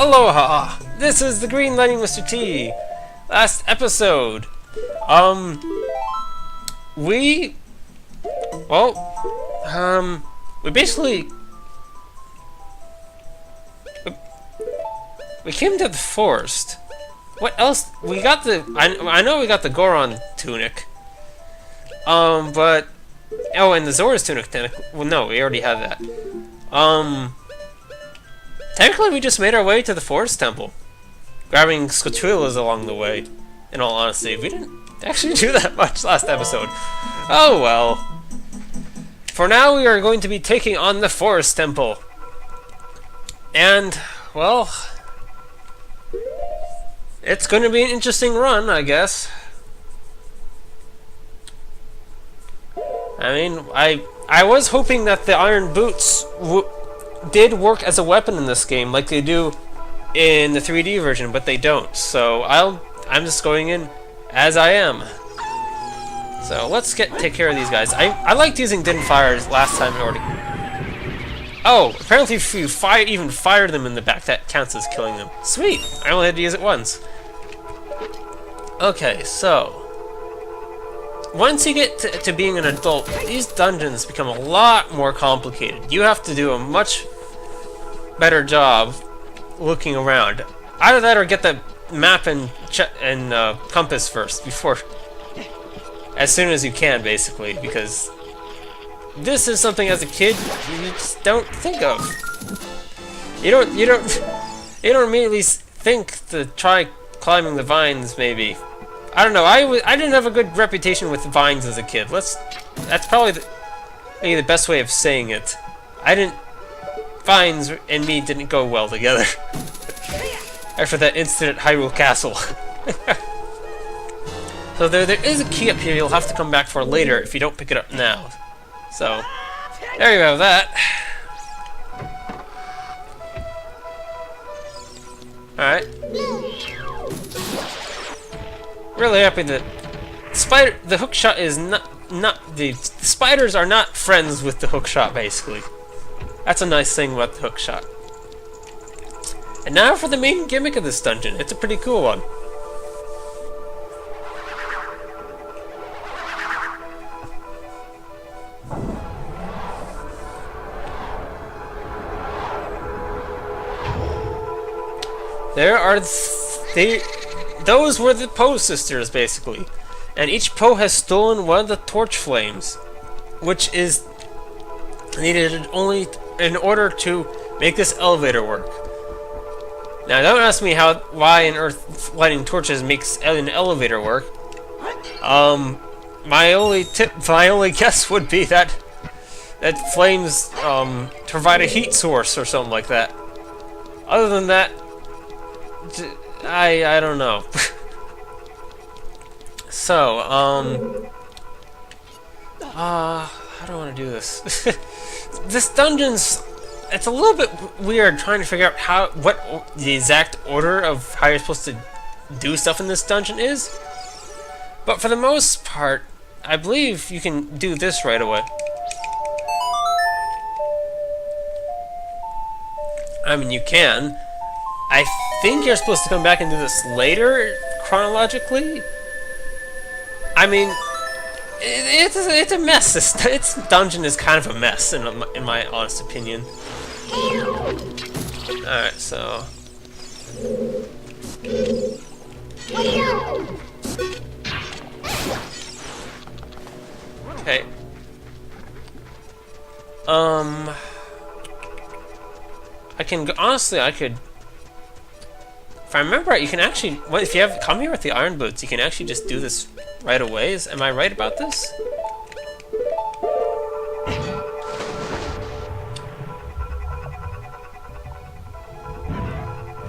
Aloha! This is the Green Lighting Mr. T. Last episode, we basically we came to the forest. What else? We got the I know we got the Goron tunic. But and the Zora's tunic. Well, no, we already had that. Technically, we just made our way to the Forest Temple, grabbing Skutulas along the way. In all honesty, we didn't actually do that much last episode. Oh well. For now, we are going to be taking on the Forest Temple. And, well, it's going to be an interesting run, I guess. I mean, I was hoping that the iron boots did work as a weapon in this game, like they do in the 3D version, but they don't. So I'm just going in as I am. So let's take care of these guys. I liked using Din Fires last time already. Oh, apparently if you even fire them in the back, that counts as killing them. Sweet! I only had to use it once. Okay, so once you get to being an adult, these dungeons become a lot more complicated. You have to do a much better job looking around. Either that or get the map and compass first, as soon as you can, basically, because this is something as a kid you just don't think of. You don't immediately think to try climbing the vines, maybe. I don't know. I didn't have a good reputation with vines as a kid. That's probably maybe the best way of saying it. Vines and me didn't go well together. After that incident at Hyrule Castle. So there is a key up here you'll have to come back for later if you don't pick it up now. So there you have that. Alright. Really happy that the hookshot is the spiders are not friends with the hookshot, basically. That's a nice thing about the hookshot. And now for the main gimmick of this dungeon. It's a pretty cool one. Those were the Poe sisters, basically. And each Poe has stolen one of the torch flames, which is needed only in order to make this elevator work. Now, don't ask me why on earth lighting torches makes an elevator work. My only guess would be that flames provide a heat source or something like that. Other than that, I don't know. So, how do I want to do this? This dungeon's, it's a little bit weird trying to figure out what the exact order of how you're supposed to do stuff in this dungeon is. But for the most part, I believe you can do this right away. I mean, you can. I think you're supposed to come back and do this later, chronologically. I mean, it's a mess. This dungeon is kind of a mess, in my honest opinion. Alright, so... Okay. Honestly, I could... If I remember right, you can actually... Well, if you come here with the iron boots, you can actually just do this right away. Am I right about this?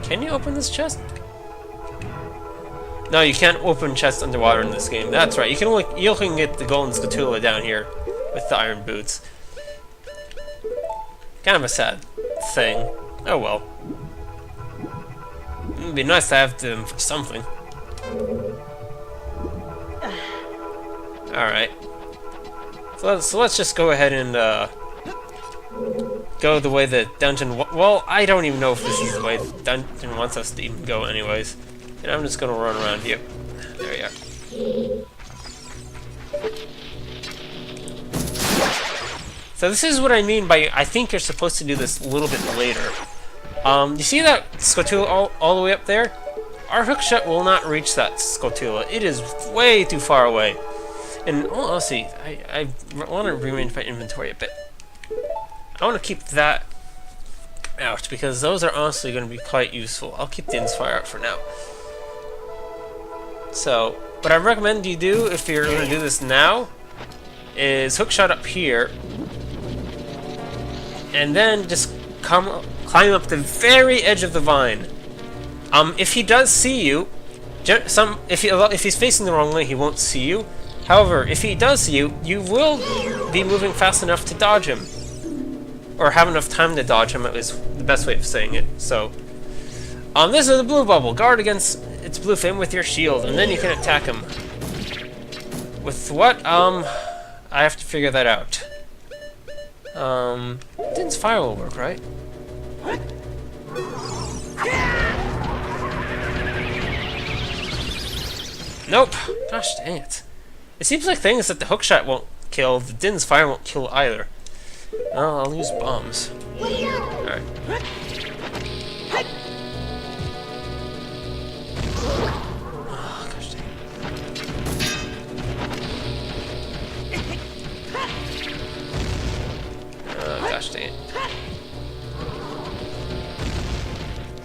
Can you open this chest? No, you can't open chests underwater in this game. That's right. You can get the golden Scatula down here with the iron boots. Kind of a sad thing. Oh well. It'd be nice to have them for something. Alright. So let's just go ahead and go the way the dungeon... Well, I don't even know if this is the way the dungeon wants us to even go anyways. And I'm just gonna run around. Yep. There we are. So this is what I mean by I think you're supposed to do this a little bit later. You see that Scotula all the way up there? Our hookshot will not reach that Scotula. It is way too far away. And, well, let's see. I want to rearrange my inventory a bit. I want to keep that out, because those are honestly going to be quite useful. I'll keep the Inspire out for now. So, what I recommend you do, if you're going to do this now, is hookshot up here, and then just climb up the very edge of the vine. If he does see you, if he's facing the wrong way, he won't see you. However, if he does see you, you will be moving fast enough to dodge him. Or have enough time to dodge him, is the best way of saying it. So, this is the blue bubble. Guard against its blue flame with your shield, and then you can attack him. With what? I have to figure that out. Din's fire will work, right? Nope. Gosh dang it. It seems like things that the hookshot won't kill, the Din's fire won't kill either. Oh, I'll use bombs. Alright. Oh, gosh dang it. Oh, gosh dang it.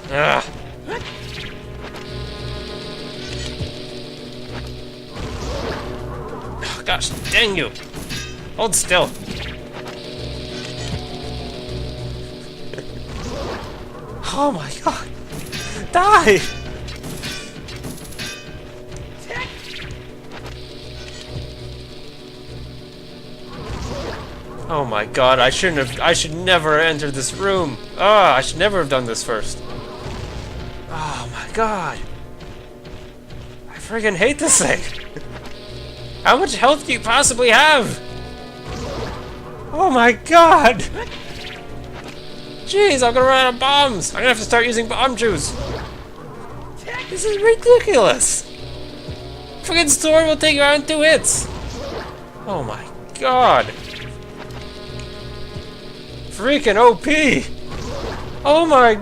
Ah. Oh, gosh dang you! Hold still. Oh my god! Die! Oh my god, I should never have entered this room. Ah, I should never have done this first. Oh my god. I friggin' hate this thing. How much health do you possibly have? Oh my god! Jeez, I'm gonna run out of bombs! I'm gonna have to start using bomb juice! This is ridiculous! Friggin' sword will take you out in 2 hits! Oh my god! Freaking OP! Oh my...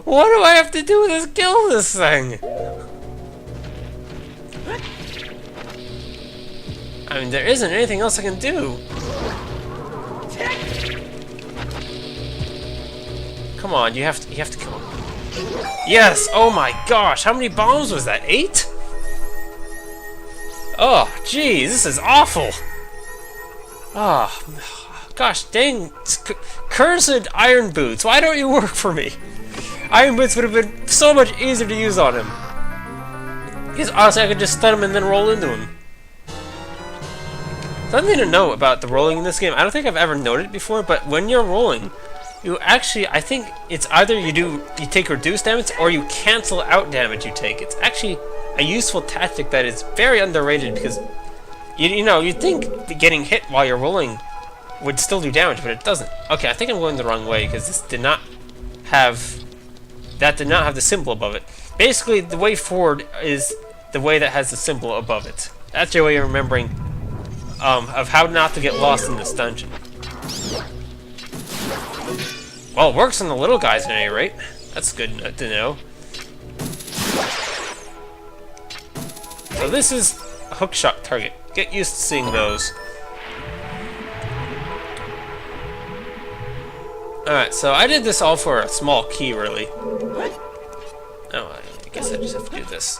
What do I have to do to kill this thing? I mean, there isn't anything else I can do. Come on, you have to kill him. Yes! Oh my gosh, how many bombs was that? 8? Oh, geez, this is awful. Oh, gosh dang, cursed iron boots. Why don't you work for me? Iron boots would have been so much easier to use on him. Because honestly, I could just stun him and then roll into him. Something to know about the rolling in this game. I don't think I've ever noted it before, but when you're rolling, you actually, I think it's either you take reduced damage or you cancel out damage you take. It's actually a useful tactic that is very underrated because you know, you'd think getting hit while you're rolling would still do damage, but it doesn't. Okay, I think I'm going the wrong way because this did not have the symbol above it. Basically, the way forward is the way that has the symbol above it. That's your way of remembering of how not to get lost in this dungeon. Well, it works on the little guys at any rate. That's good to know. So this is a hookshot target. Get used to seeing those. Alright, so I did this all for a small key, really. Oh, I guess I just have to do this.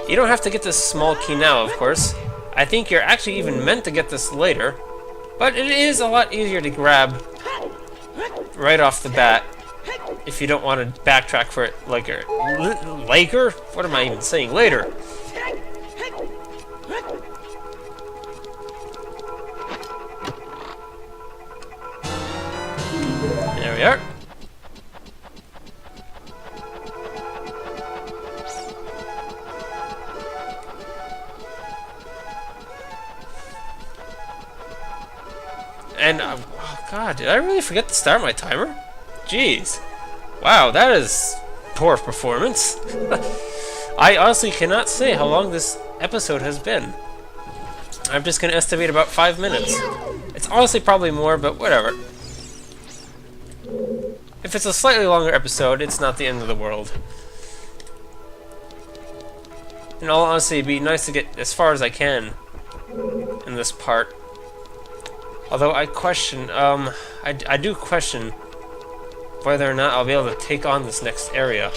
You don't have to get this small key now, of course. I think you're actually even meant to get this later. But it is a lot easier to grab right off the bat if you don't want to backtrack for it later. Later? What am I even saying? Later. There we are. And, oh god, did I really forget to start my timer? Jeez. Wow, that is poor performance. I honestly cannot say how long this episode has been. I'm just going to estimate about 5 minutes. It's honestly probably more, but whatever. If it's a slightly longer episode, it's not the end of the world. In all honesty, it'd be nice to get as far as I can in this part. Although I question, I do question whether or not I'll be able to take on this next area.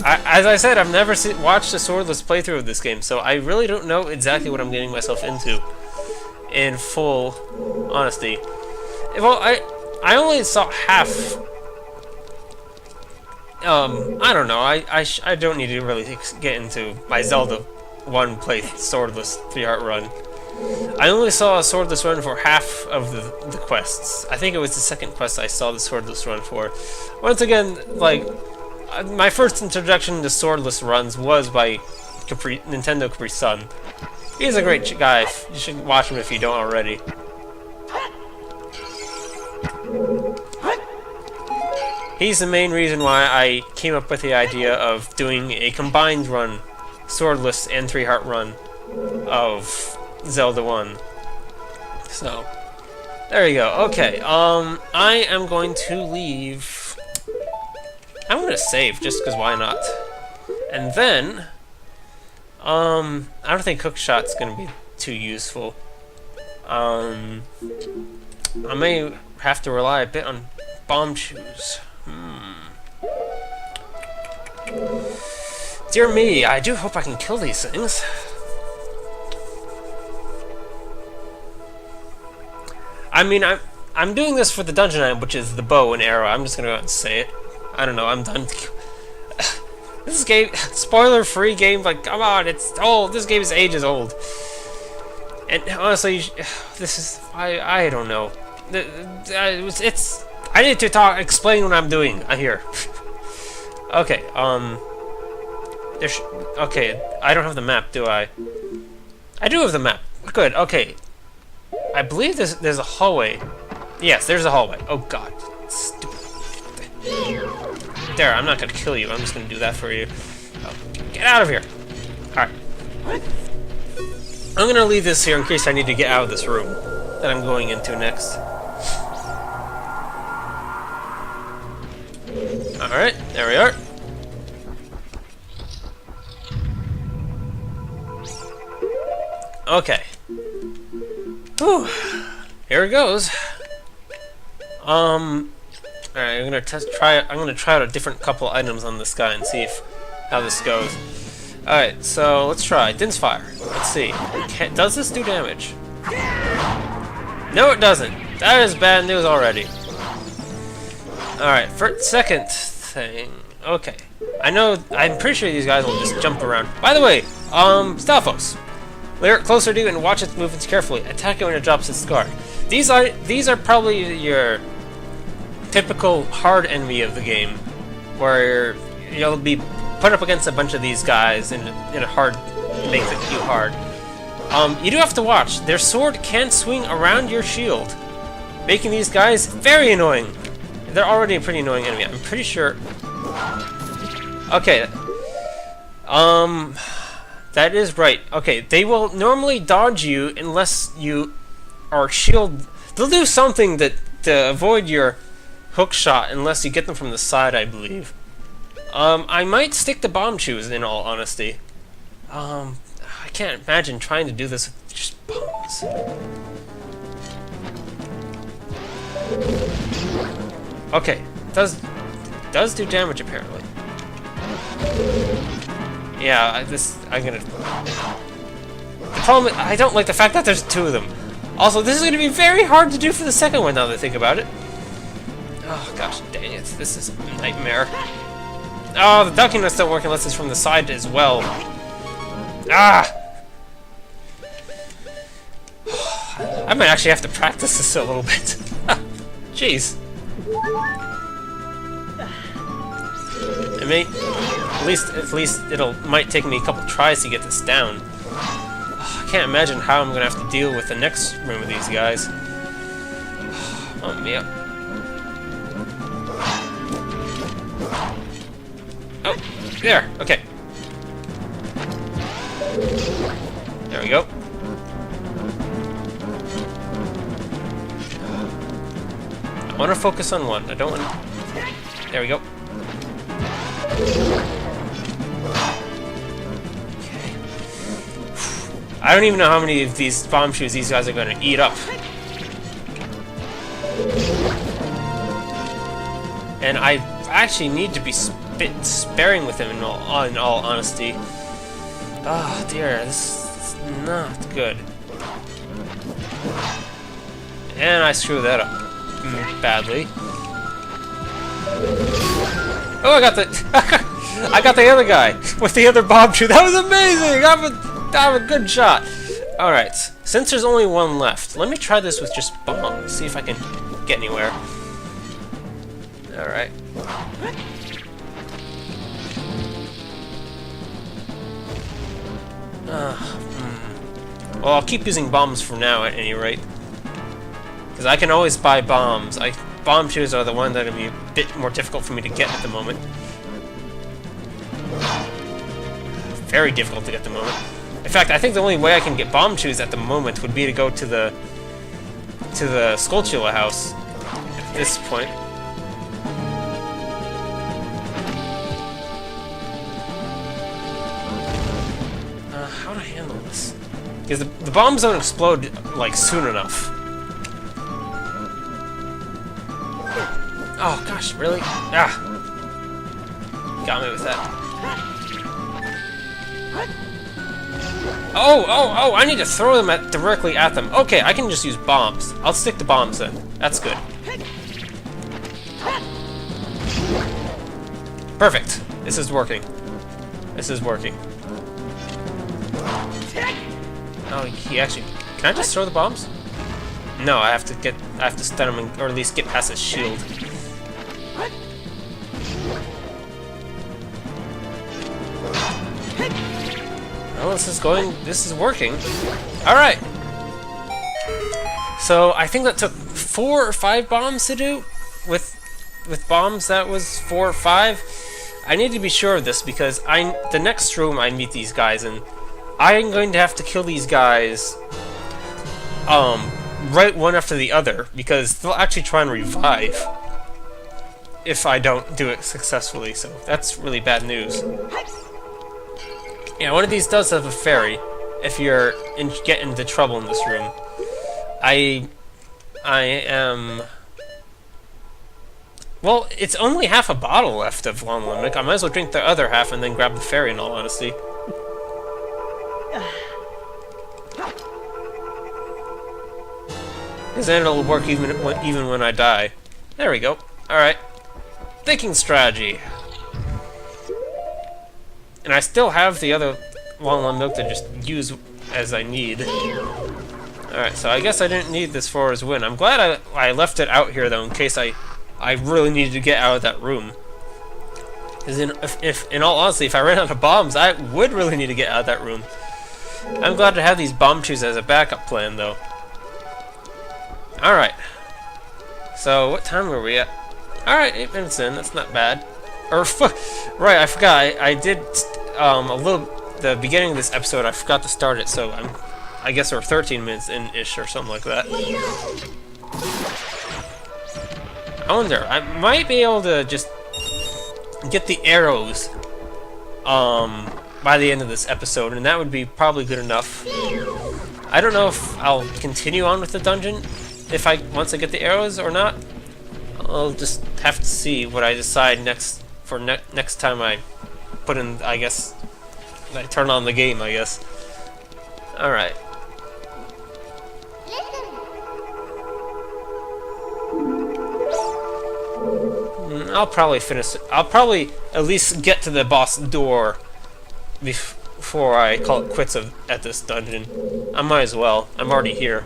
As I said, I've never watched a swordless playthrough of this game, so I really don't know exactly what I'm getting myself into. In full honesty. Well, I only saw half. I don't know. I don't need to really get into my Zelda 1 swordless 3-heart run. I only saw a swordless run for half of the quests. I think it was the second quest I saw the swordless run for. Once again, like, my first introduction to swordless runs was by Nintendo Capri-Sun. He's a great guy. You should watch him if you don't already. He's the main reason why I came up with the idea of doing a combined run, swordless and 3-heart run, of Zelda 1. So, there you go. Okay, I am going to leave. I'm going to save, just because why not? And then, I don't think hookshot's going to be too useful. I may have to rely a bit on bomb shoes. Dear me, I do hope I can kill these things. I mean, I'm doing this for the dungeon item, which is the bow and arrow. I'm just gonna go out and say it. I don't know, I'm done. This game, spoiler-free game, like, come on, it's old. This game is ages old. And honestly, this is, I don't know. I need to explain what I'm doing here. Okay, okay, I don't have the map, do I? I do have the map. Good, okay. I believe there's a hallway. Yes, there's a hallway. Oh god. Stupid. There, I'm not gonna kill you. I'm just gonna do that for you. Oh, get out of here. Alright. I'm gonna leave this here in case I need to get out of this room that I'm going into next. Alright, there we are. Okay. Whew. Here it goes. Alright, I'm gonna try out a different couple items on this guy and see how this goes. Alright, so let's try. Din's Fire. Let's see. Does this do damage? No, it doesn't. That is bad news already. Alright, for second thing. Okay. I'm pretty sure these guys will just jump around. By the way, Stalfos. Lure it closer to you and watch its movements carefully. Attack it when it drops its guard. These are probably your typical hard enemy of the game, where you'll be put up against a bunch of these guys in a hard, makes it too hard. You do have to watch. Their sword can swing around your shield, making these guys very annoying. They're already a pretty annoying enemy. I'm pretty sure. Okay. That is right. Okay, they will normally dodge you unless you are shield. They'll do something to avoid your hook shot unless you get them from the side, I believe. I might stick to bomb shoes in all honesty. I can't imagine trying to do this with just bombs. Okay, does do damage apparently. Yeah, I'm gonna. The problem is, I don't like the fact that there's two of them. Also, this is gonna be very hard to do for the second one now that I think about it. Oh gosh, dang it! This is a nightmare. Oh, the ducking doesn't work unless it's from the side as well. Ah! I might actually have to practice this a little bit. Jeez. I mean, at least might take me a couple tries to get this down. I can't imagine how I'm gonna have to deal with the next room of these guys. Oh, me up. Oh, there. Okay. There we go. I want to focus on one. I don't want to... There we go. Okay. I don't even know how many of these bomb shoes these guys are going to eat up. And I actually need to be sparing with him in all honesty. Oh dear, this is not good. And I screwed that up badly. Oh, I got the I got the other guy with the other bomb shoe. That was amazing. I have a good shot. All right, since there's only one left, let me try this with just bombs. See if I can get anywhere. All right. Well, I'll keep using bombs for now at any rate. Because I can always buy bombs. Bomb shoes are the one that will be a bit more difficult for me to get at the moment. Very difficult to get at the moment. In fact, I think the only way I can get bomb shoes at the moment would be to go to the Skulltula house at this point. How to handle this? Because the bombs don't explode like soon enough. Oh gosh, really? Ah! Got me with that. Oh! I need to throw them directly at them. Okay, I can just use bombs. I'll stick to bombs then. That's good. Perfect. This is working. This is working. Oh, he actually... Can I just throw the bombs? No, I have to stun him or at least get past his shield. Well, this is working. Alright! So, I think that took 4 or 5 bombs to do. With bombs, that was 4 or 5. I need to be sure of this because the next room I meet these guys and I'm going to have to kill these guys right one after the other because they'll actually try and revive if I don't do it successfully, so that's really bad news. Yeah, one of these does have a fairy if you're get into trouble in this room. I am... Well, it's only half a bottle left of Long Limerick. I might as well drink the other half and then grab the fairy in all honesty. Because then it'll work even when I die. There we go. Alright. Thinking strategy. And I still have the other Long Milk to just use as I need. Alright, so I guess I didn't need this for his win. I'm glad I left it out here, though, in case I really needed to get out of that room. Because in all honesty, if I ran out of bombs, I would really need to get out of that room. I'm glad to have these bomb shoes as a backup plan, though. Alright. So, what time were we at? Alright, 8 minutes in, that's not bad. Right, I forgot, I did, the beginning of this episode, I forgot to start it, so I guess we're 13 minutes in-ish or something like that. I wonder, I might be able to just get the arrows, by the end of this episode, and that would be probably good enough. I don't know if I'll continue on with the dungeon once I get the arrows or not. I'll just have to see what I decide next time I put in, I guess, I turn on the game, I guess. Alright. I'll probably finish it. I'll probably at least get to the boss door before I call it quits at this dungeon. I might as well. I'm already here.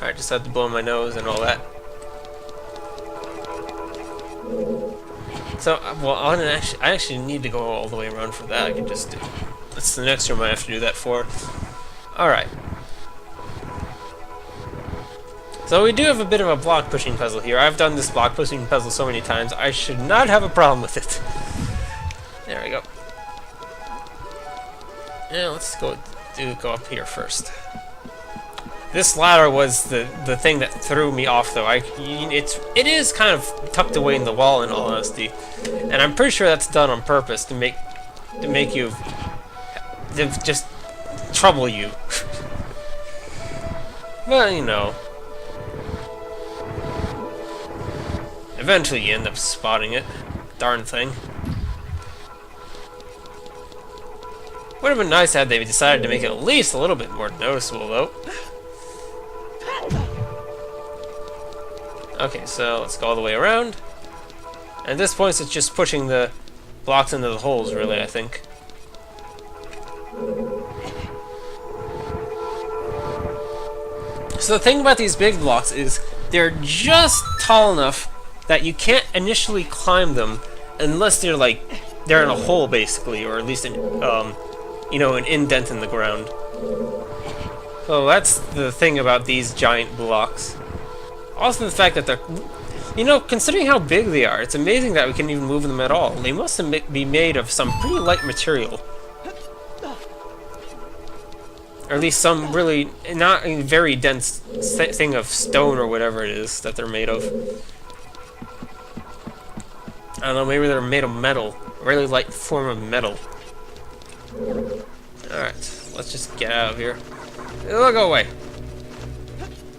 Alright, just have to blow my nose and all that. So, well, I actually need to go all the way around for that. I can just do. That's the next room I have to do that for. Alright. So we do have a bit of a block pushing puzzle here. I've done this block pushing puzzle so many times, I should not have a problem with it. There we go. Yeah, let's go up here first. This ladder was the thing that threw me off, though. It is kind of tucked away in the wall, in all honesty, and I'm pretty sure that's done on purpose to make you just trouble you. Well, you know, eventually you end up spotting it. Darn thing. Would have been nice had they decided to make it at least a little bit more noticeable, though. Okay, so let's go all the way around. And at this point, it's just pushing the blocks into the holes, really, I think. So the thing about these big blocks is they're just tall enough that you can't initially climb them unless they're in a hole, basically, or at least an indent in the ground. So that's the thing about these giant blocks. Also the fact that they're, considering how big they are, it's amazing that we can even move them at all. They must be made of some pretty light material. Or at least some really not very dense thing of stone or whatever it is that they're made of. I don't know, maybe they're made of metal. A really light form of metal. Alright, let's just get out of here. It'll go away.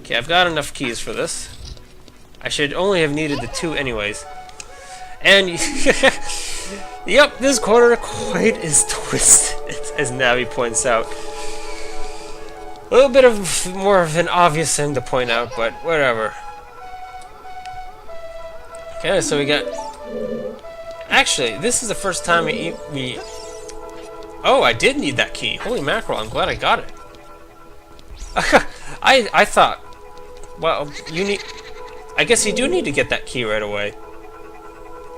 Okay, I've got enough keys for this. I should only have needed the 2 anyways. And, yep, this corner quite is twisted, as Navi points out. A little bit of more of an obvious thing to point out, but whatever. Okay, so we got... Actually, this is the first time we... Oh, I did need that key. Holy mackerel, I'm glad I got it. I thought... Well, I guess you do need to get that key right away.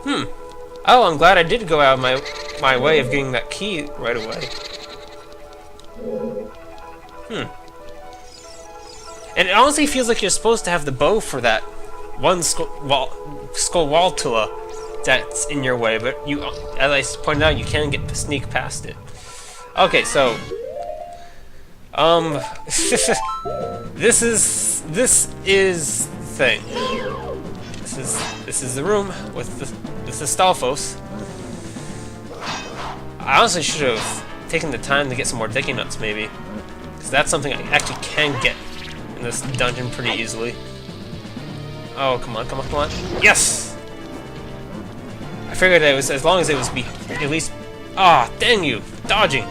Oh, I'm glad I did go out of my way of getting that key right away. And it honestly feels like you're supposed to have the bow for that one Skullwaltula that's in your way, but you, as I pointed out, you can sneak past it. Okay, so this is the thing. This is the room with the Stalfos. I honestly should have taken the time to get some more digging nuts, maybe, because that's something I actually can get in this dungeon pretty easily. Oh, come on, come on, come on! Yes! I figured it was, as long as it was at least. Ah, dang you, dodging!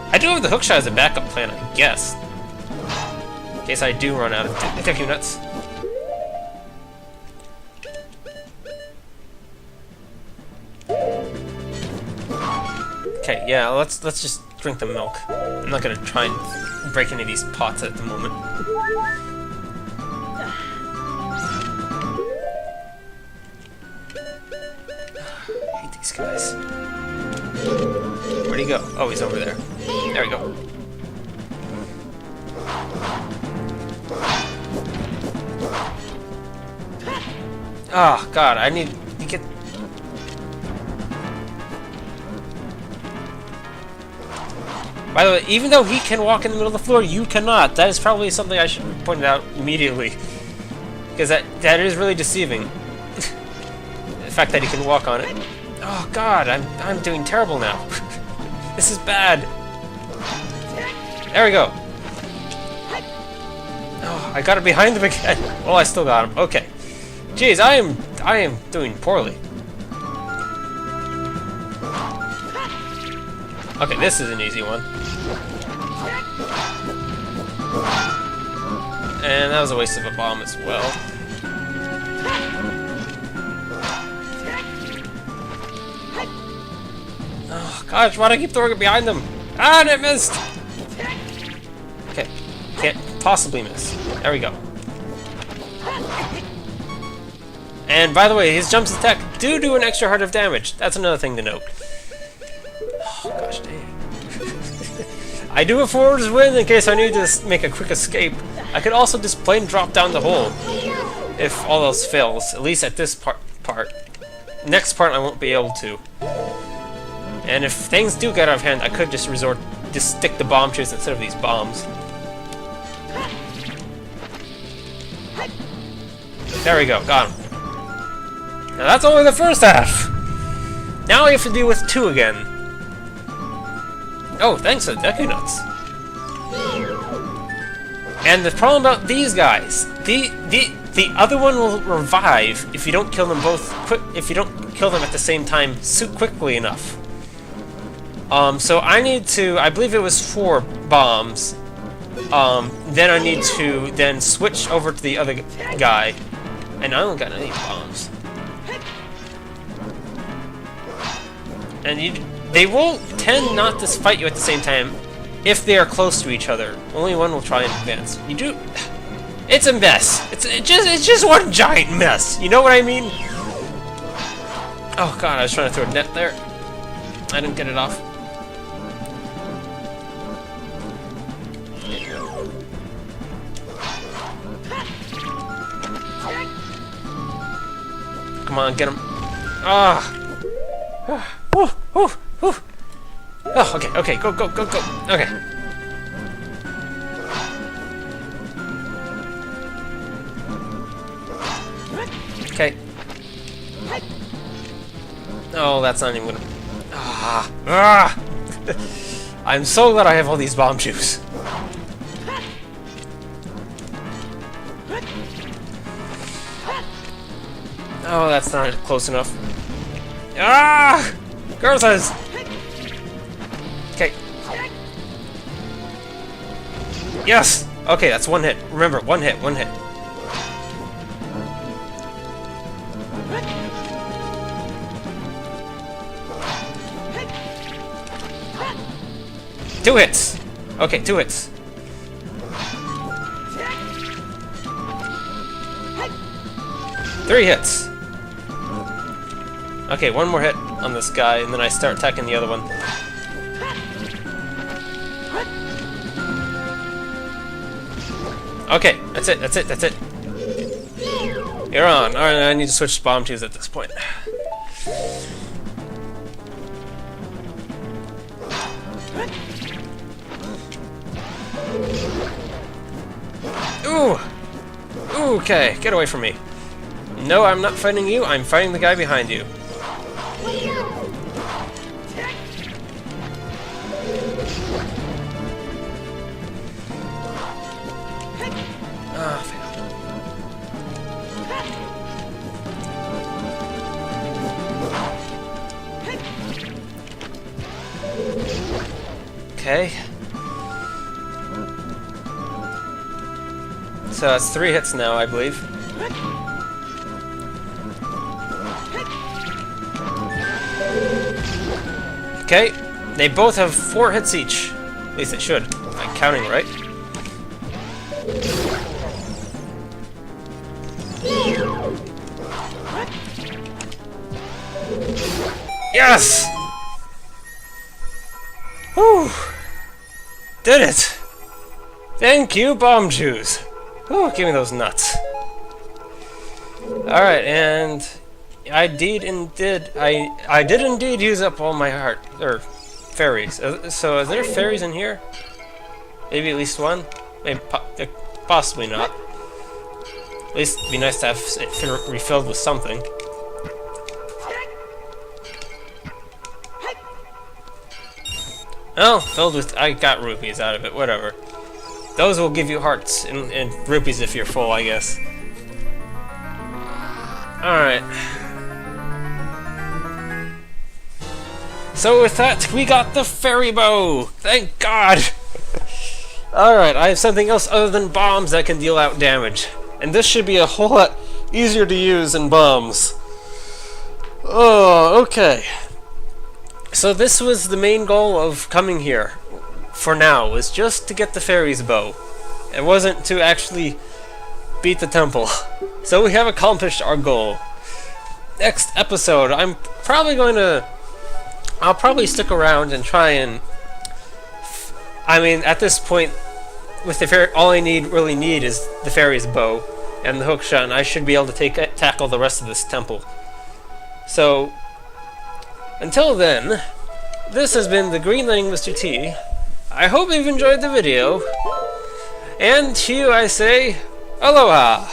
I do have the hookshot as a backup plan, I guess. In case I do run out of digging nuts. Okay, yeah, let's just drink the milk. I'm not gonna try and break any of these pots at the moment. I hate these guys. Where'd he go? Oh, he's over there. There we go. Oh, God, I need to get... By the way, even though he can walk in the middle of the floor, you cannot. That is probably something I should have pointed out immediately. Because that is really deceiving. The fact that he can walk on it. Oh, God, I'm doing terrible now. This is bad. There we go. Oh, I got it behind him again. Well, I still got him. Okay. Jeez, I am doing poorly. Okay, this is an easy one. And that was a waste of a bomb as well. Oh gosh, why do I keep throwing it behind them? Ah, and it missed! Okay, can't possibly miss. There we go. And by the way, his jumps attack do an extra heart of damage. That's another thing to note. Oh, gosh dang. I do a forwards win in case I need to make a quick escape. I could also just plain drop down the hole if all else fails, at least at this part. Next part I won't be able to. And if things do get out of hand, I could just stick the bomb chutes instead of these bombs. There we go, got him. Now that's only the first half! Now we have to deal with 2 again. Oh, thanks to Deku Nuts. And the problem about these guys, the other one will revive if you don't kill them both if you don't kill them at the same time quickly enough. So I need to, I believe it was 4 bombs. Then I need to then switch over to the other guy. And I don't got any bombs. And they will tend not to fight you at the same time if they are close to each other. Only one will try and advance. You do. It's a mess. It's just one giant mess. You know what I mean? Oh god, I was trying to throw a net there. I didn't get it off. Come on, get him. Ah. Oh, okay, go. Okay. Okay. Oh, that's not even gonna... I'm so glad I have all these bomb juice. Oh, that's not close enough. Girl says. Okay. Yes! Okay, that's 1 hit. Remember, 1 hit. Two hits! Okay, 2 hits. Three hits. Okay, 1 more hit on this guy, and then I start attacking the other one. Okay, that's it. You're on. Alright, I need to switch bomb twos at this point. Ooh! Okay, get away from me. No, I'm not fighting you, I'm fighting the guy behind you. Ah, failed. Okay. So it's 3 hits now, I believe. Okay, they both have 4 hits each. At least they should. I'm counting right. Yes! Whew! Did it! Thank you, bomb juice. Whew, give me those nuts. Alright, and I did indeed use up all my heart, or fairies. So is there fairies in here? Maybe at least 1? Maybe possibly not. At least it'd be nice to have it refilled with something. Oh, filled with... I got rupees out of it, whatever. Those will give you hearts and rupees if you're full, I guess. Alright. So with that, we got the fairy bow! Thank God! Alright, I have something else other than bombs that can deal out damage. And this should be a whole lot easier to use than bombs. Oh, okay. So this was the main goal of coming here, for now, was just to get the fairy's bow. It wasn't to actually beat the temple. So we have accomplished our goal. Next episode, I'll probably stick around and try and... I mean, at this point, with the fairy, all I really need is the fairy's bow and the hookshot, and I should be able to tackle the rest of this temple. So, until then, this has been the Green Lantern Mr. T. I hope you've enjoyed the video, and to you I say, aloha!